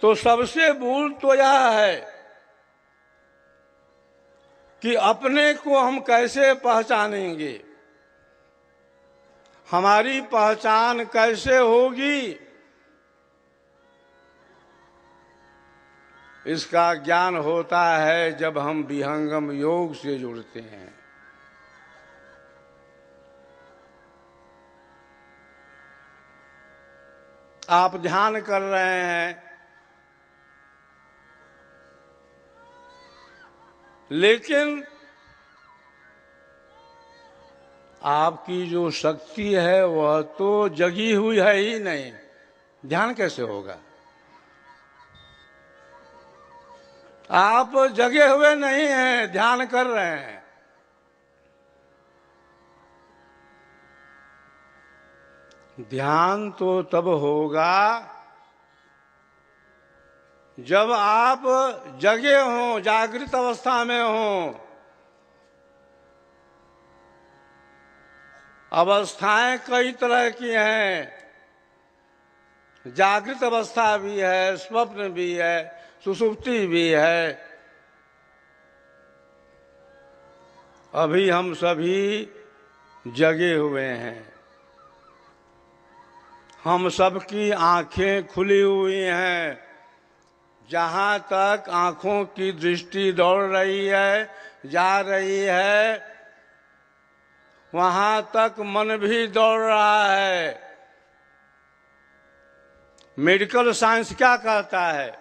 तो सबसे भूल तो यह है कि अपने को हम कैसे पहचानेंगे, हमारी पहचान कैसे होगी, इसका ज्ञान होता है जब हम विहंगम योग से जुड़ते हैं। आप ध्यान कर रहे हैं, लेकिन आपकी जो शक्ति है वह तो जगी हुई है ही नहीं, ध्यान कैसे होगा? आप जगे हुए नहीं हैं, ध्यान कर रहे हैं। ध्यान तो तब होगा जब आप जगे हों, जागृत अवस्था में हों। अवस्थाएं कई तरह की हैं, जागृत अवस्था भी है, स्वप्न भी है, सुषुप्ति भी है। अभी हम सभी जगे हुए हैं, हम सबकी आंखें खुली हुई हैं। जहां तक आंखों की दृष्टि दौड़ रही है, जा रही है, वहां तक मन भी दौड़ रहा है। मेडिकल साइंस क्या कहता है,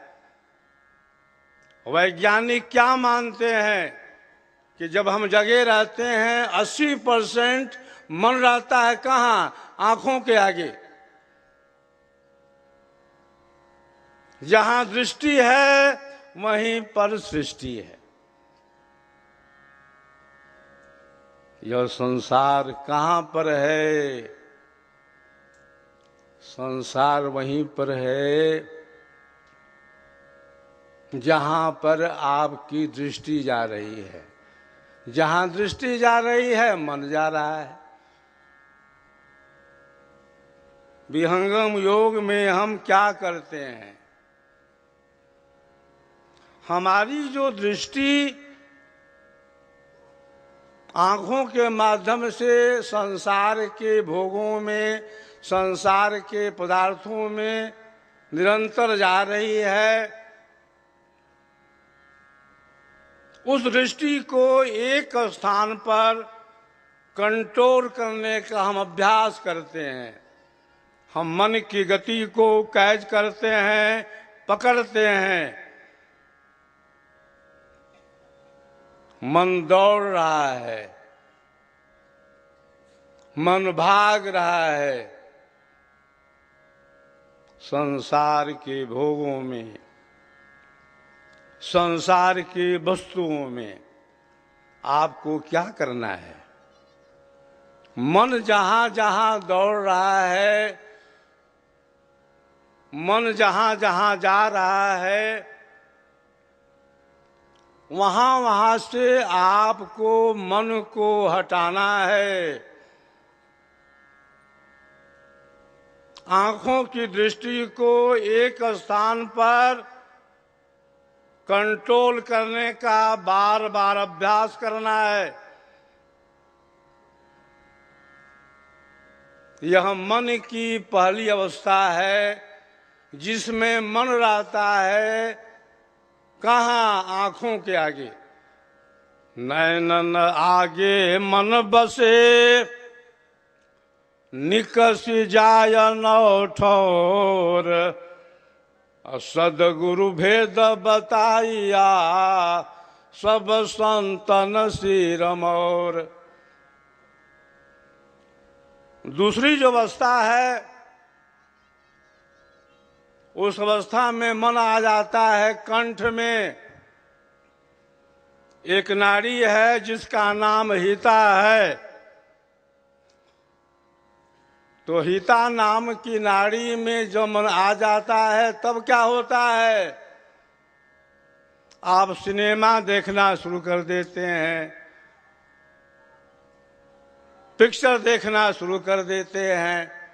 वैज्ञानिक क्या मानते हैं कि जब हम जगे रहते हैं 80% मन रहता है कहाँ? आंखों के आगे। जहां दृष्टि है वहीं पर सृष्टि है। यह संसार कहाँ पर है? संसार वहीं पर है जहां पर आपकी दृष्टि जा रही है। जहां दृष्टि जा रही है मन जा रहा है। विहंगम योग में हम क्या करते हैं? हमारी जो दृष्टि आंखों के माध्यम से संसार के भोगों में, संसार के पदार्थों में निरंतर जा रही है, उस दृष्टि को एक स्थान पर कंट्रोल करने का हम अभ्यास करते हैं। हम मन की गति को कैच करते हैं, पकड़ते हैं। मन दौड़ रहा है, मन भाग रहा है संसार के भोगों में, संसार की वस्तुओं में। आपको क्या करना है? मन जहां जहां दौड़ रहा है, मन जहां जहां जा रहा है, वहां वहां से आपको मन को हटाना है। आंखों की दृष्टि को एक स्थान पर कंट्रोल करने का बार बार अभ्यास करना है। यह मन की पहली अवस्था है जिसमें मन रहता है कहाँ? आंखों के आगे। नैनन आगे मन बसे, निकस जाय नौ ठोर। सदगुरु भेद बताइया, सब संतन सिर मोर। दूसरी जो अवस्था है, उस अवस्था में मन आ जाता है कंठ में। एक नाड़ी है जिसका नाम हिता है। तो हिता नाम की नाड़ी में जो मन आ जाता है तब क्या होता है? आप सिनेमा देखना शुरू कर देते हैं, पिक्चर देखना शुरू कर देते हैं।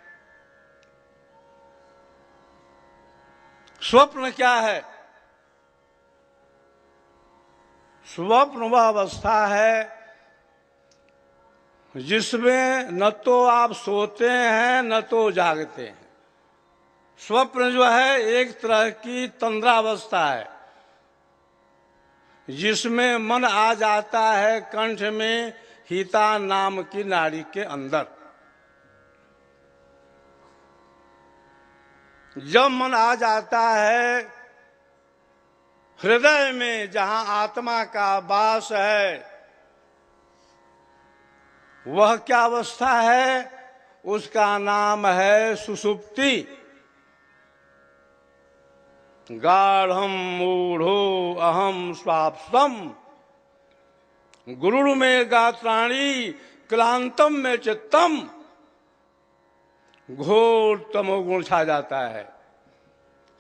स्वप्न क्या है? स्वप्न वह अवस्था है जिसमें न तो आप सोते हैं न तो जागते हैं। स्वप्न जो है एक तरह की तंद्रावस्था है जिसमें मन आ जाता है कंठ में हिता नाम की नाड़ी के अंदर। जब मन आ जाता है हृदय में जहां आत्मा का वास है, वह क्या अवस्था है? उसका नाम है सुषुप्ति। गाढ़म मूढ़ो अहम स्वाप्तम गुरुर में गात्राणी क्लांतम में चित्तम। घोर तमोगुण छा जाता है,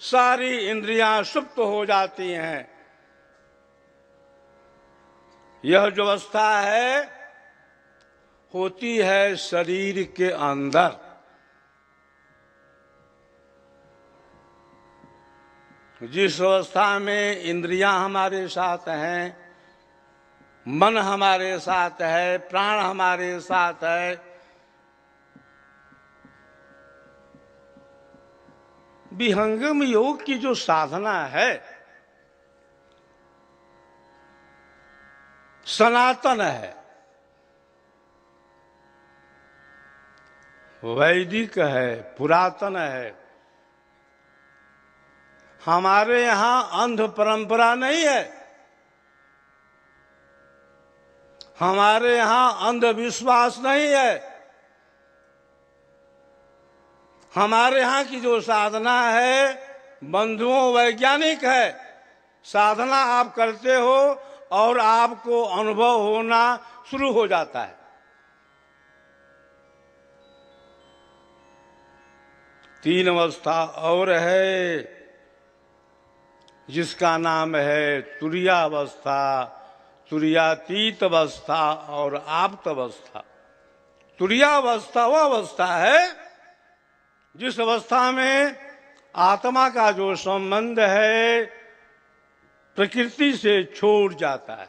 सारी इंद्रियां सुप्त हो जाती हैं। यह जो अवस्था है होती है शरीर के अंदर। जिस अवस्था में इंद्रियां हमारे साथ हैं, मन हमारे साथ है, प्राण हमारे साथ है, विहंगम योग की जो साधना है सनातन है, वैदिक है, पुरातन है। हमारे यहां अंध परंपरा नहीं है, हमारे यहां अंधविश्वास नहीं है। हमारे यहां की जो साधना है बंधुओं वैज्ञानिक है। साधना आप करते हो और आपको अनुभव होना शुरू हो जाता है। तीन अवस्था और है जिसका नाम है तुरीयावस्था, तुरीयातीत अवस्था और आप्त अवस्था। तुरीयावस्था वह अवस्था है जिस अवस्था में आत्मा का जो संबंध है प्रकृति से छोड़ जाता है।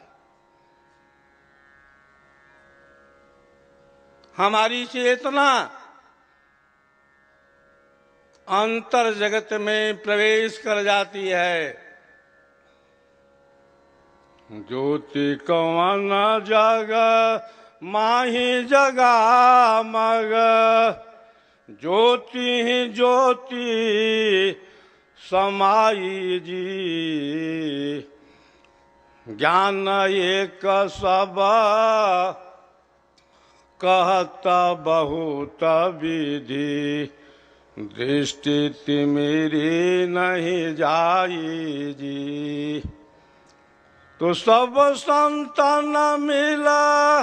हमारी चेतना अंतर जगत में प्रवेश कर जाती है। ज्योति कवन जग माही जगा मग, ज्योति ही ज्योति समाई जी। ज्ञान एक सब कहत बहुत विधि, दृष्टि मेरी नहीं जाई जी। तो सब संतन मिला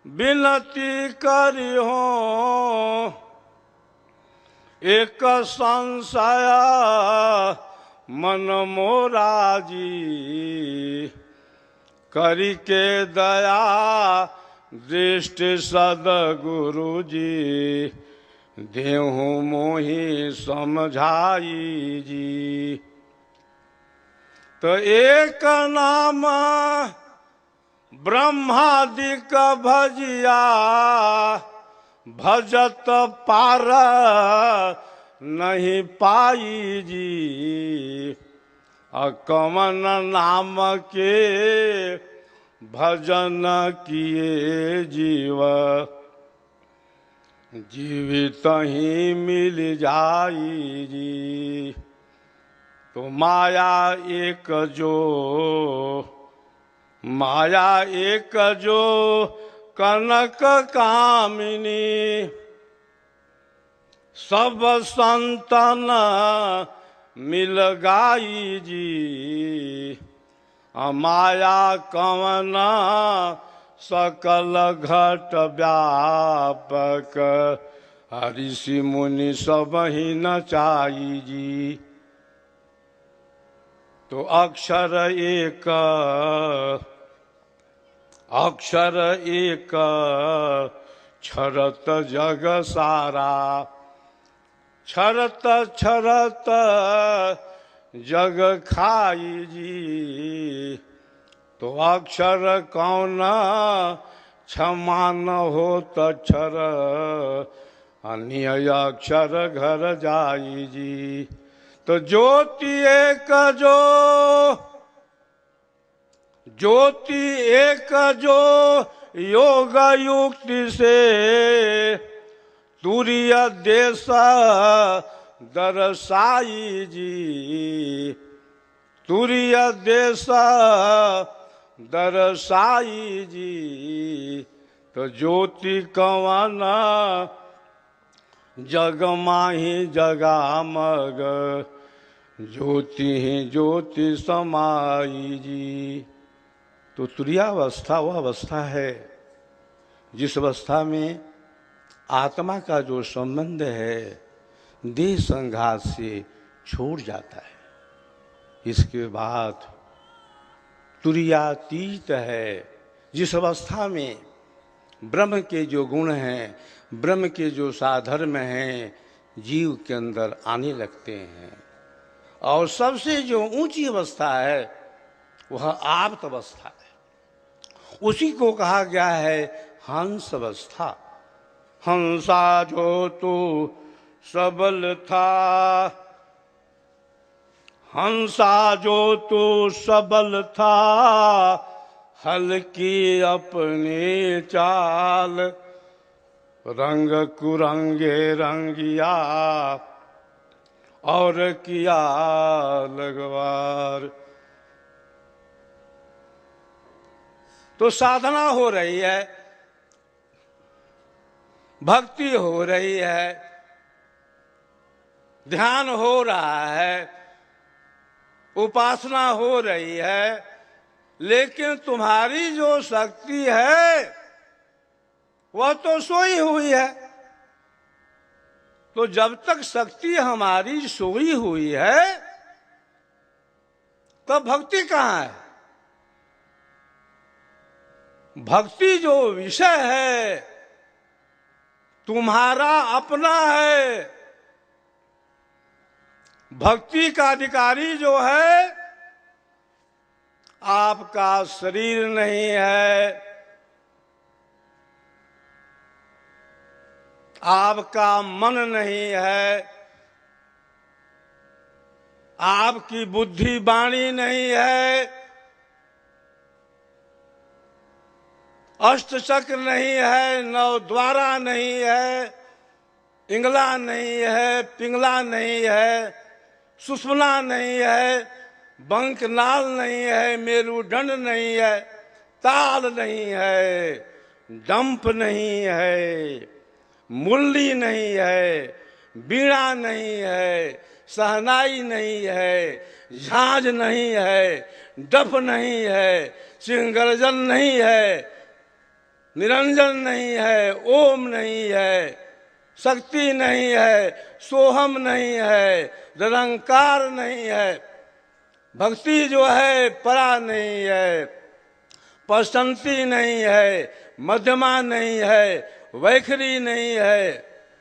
विनती करी हो, एक संशय मन मोरा जी। करी के दया दृष्टि सदगुरु जी, देहु मोहि समझाई जी। तो एक नाम ब्रह्मादिक भजिया, भजत पार नहीं पाई जी। कमन नाम के भजन किए जीव, जीवित ही मिल जाई जी। तो माया एक जो, माया एक जो कनक कामिनी, सब संतन मिल गाई जी। माया कवन सकल घट व्यापक, ऋषि मुनि सब ही नचाई जी। तो अक्षर एक, अक्षर एक छरत जग सारा, छरत छरत जग खाई जी। तो अक्षर कौन क्षमा न हो तक्षर, अन्य अक्षर घर जाई जी। तो ज्योति एक जो, ज्योति एक जो योग युक्ति से, तुरीय देश दर्शाई जी। तुरीय देश दर्शाई जी। तो ज्योति कवन जग माही जगामग, ज्योति ही ज्योति समाई जी। तो तुरीयावस्था वह अवस्था है जिस अवस्था में आत्मा का जो संबंध है देह संघात से छूट जाता है। इसके बाद तुरीयातीत है जिस अवस्था में ब्रह्म के जो गुण हैं, ब्रह्म के जो साधर्म हैं, जीव के अंदर आने लगते हैं। और सबसे जो ऊंची अवस्था है वह आप्त अवस्था है। उसी को कहा गया है हंस अवस्था। हंसा जो तू सबल था, हंसा जो तू सबल था, हल्की अपनी चाल, रंग कुरंगे रंगिया और किया लगवार। तो साधना हो रही है, भक्ति हो रही है, ध्यान हो रहा है, उपासना हो रही है, लेकिन तुम्हारी जो शक्ति है वह तो सोई हुई है। तो जब तक शक्ति हमारी सोई हुई है तब भक्ति कहाँ है? भक्ति जो विषय है तुम्हारा अपना है। भक्ति का अधिकारी जो है आपका शरीर नहीं है, आपका मन नहीं है, आपकी बुद्धि वाणी नहीं है, अष्टचक्र नहीं है, नौ द्वारा नहीं है, इंगला नहीं है, पिंगला नहीं है, सुषुम्ना नहीं है, बंकनाल नहीं है, मेरुदंड नहीं है, ताल नहीं है, डंप नहीं है, मुरली नहीं है, बीड़ा नहीं है, सहनाई नहीं है, झांझ नहीं है, डफ नहीं है, सिंगर्जन नहीं है, निरंजन नहीं है, ओम नहीं है, शक्ति नहीं है, सोहम नहीं है, निरंकार नहीं है। भक्ति जो है परा नहीं है, पसंती नहीं है, मध्यमा नहीं है, वैखरी नहीं है।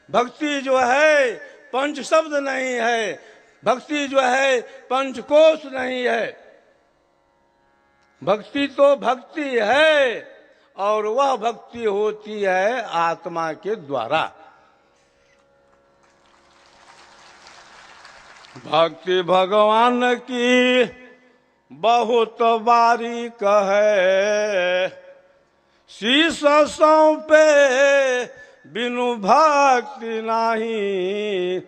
भक्ति जो है पंच शब्द नहीं है, भक्ति जो है पंचकोश नहीं है। भक्ति तो भक्ति है और वह भक्ति होती है आत्मा के द्वारा। भक्ति भगवान की बहुत बारीक है, शीश सौंपे बिनु भक्ति नाही,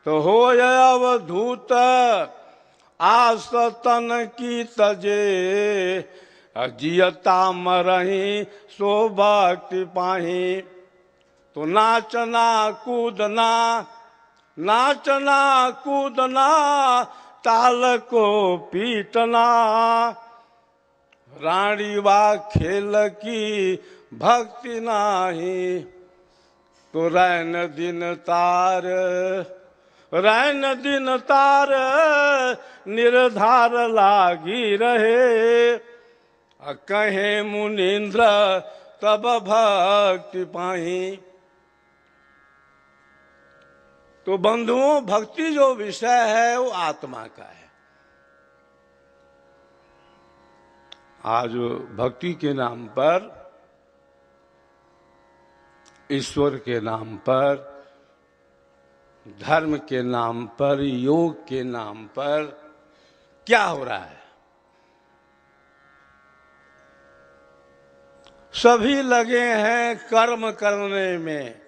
तो हो अवधूत आस तन की तजे, जियता मरही सो भक्ति पाही। तो नाचना कूदना, नाचना कूदना, ताल को पीटना, रानी वा खेल की भक्ति नाही। तो रैन दिन तार, रैन दिन तार, निर्धार लागी रहे, कहे मुनीन्द्र तब भक्ति पाही। तो बंधुओं भक्ति जो विषय है वो आत्मा का है। आज भक्ति के नाम पर, ईश्वर के नाम पर, धर्म के नाम पर, योग के नाम पर क्या हो रहा है? सभी लगे हैं कर्म करने में।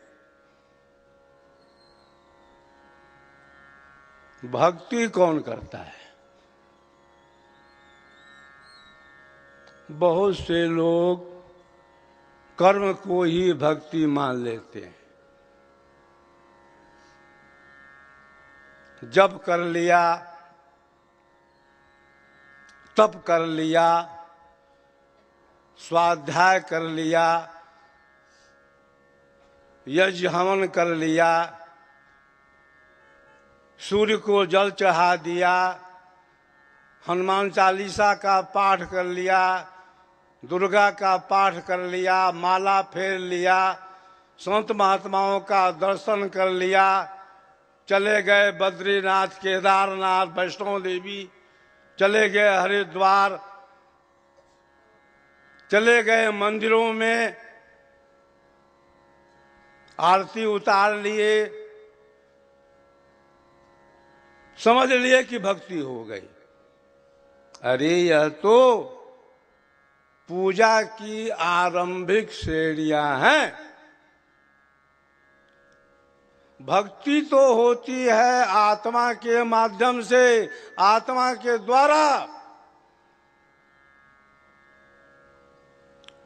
भक्ति कौन करता है? बहुत से लोग कर्म को ही भक्ति मान लेते हैं। जप कर लिया, तप कर लिया, स्वाध्याय कर लिया, यज्ञ हवन कर लिया, सूर्य को जल चढ़ा दिया, हनुमान चालीसा का पाठ कर लिया, दुर्गा का पाठ कर लिया, माला फेर लिया, संत महात्माओं का दर्शन कर लिया, चले गए बद्रीनाथ, केदारनाथ, वैष्णो देवी, चले गए हरिद्वार, चले गए मंदिरों में, आरती उतार लिए, समझ लिए कि भक्ति हो गई। अरे यह तो पूजा की आरंभिक श्रेणियां हैं। भक्ति तो होती है आत्मा के माध्यम से, आत्मा के द्वारा।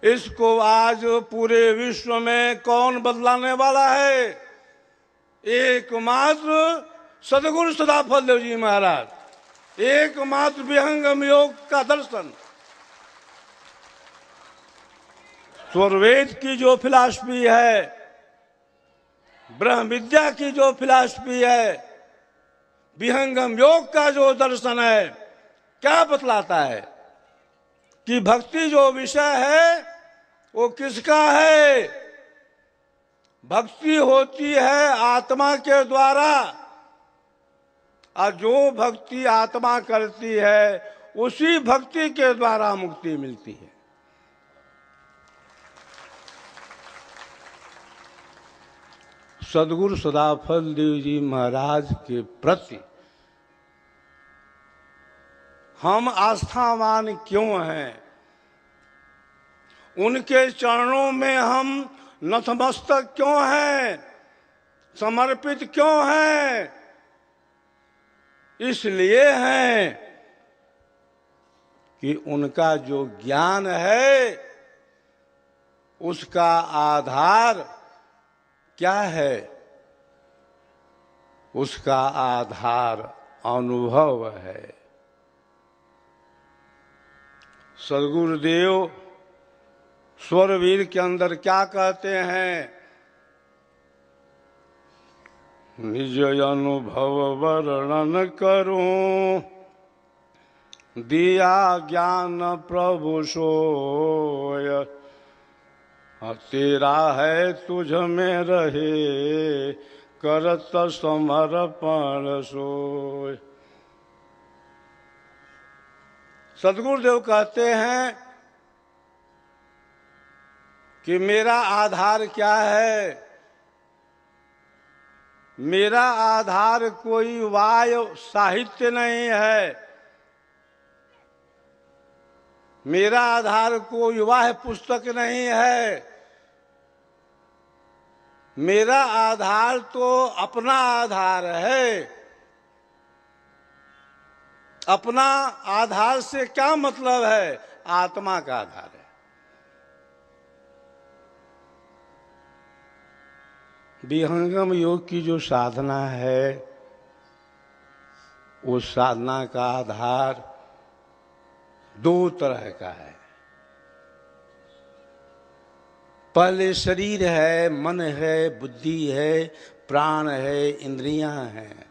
इसको आज पूरे विश्व में कौन बदलाने वाला है? एकमात्र सद्गुरु सदाफल देव जी महाराज, एकमात्र विहंगम योग का दर्शन। स्वरवेद की जो फिलॉसफी है, ब्रह्म विद्या की जो फिलॉसफी है, विहंगम योग का जो दर्शन है, क्या बतलाता है कि भक्ति जो विषय है वो किसका है? भक्ति होती है आत्मा के द्वारा, और जो भक्ति आत्मा करती है उसी भक्ति के द्वारा मुक्ति मिलती है। सद्गुरु सदाफल देव जी महाराज के प्रति हम आस्थावान क्यों हैं? उनके चरणों में हम नतमस्तक क्यों हैं? समर्पित क्यों हैं? इसलिए हैं कि उनका जो ज्ञान है उसका आधार क्या है? उसका आधार अनुभव है। सद्गुरुदेव स्वरवीर के अंदर क्या कहते हैं? निज अनुभव वर्णन करूं, दिया ज्ञान प्रभु सोय, तेरा है तुझ में रहे, करत समर्पण सोय। सद्गुरुदेव कहते हैं कि मेरा आधार क्या है? मेरा आधार कोई वाय साहित्य नहीं है, मेरा आधार कोई वाह पुस्तक नहीं है, मेरा आधार तो अपना आधार है। अपना आधार से क्या मतलब है? आत्मा का आधार है। विहंगम योग की जो साधना है, उस साधना का आधार दो तरह का है। पहले शरीर है, मन है, बुद्धि है, प्राण है, इंद्रियां हैं,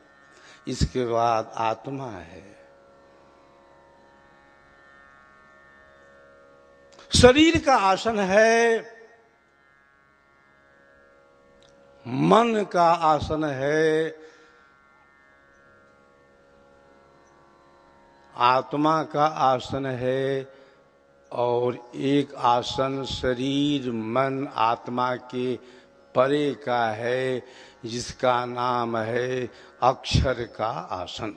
इसके बाद आत्मा है। शरीर का आसन है, मन का आसन है, आत्मा का आसन है और एक आसन शरीर मन आत्मा के परे का है, जिसका नाम है अक्षर का आसन।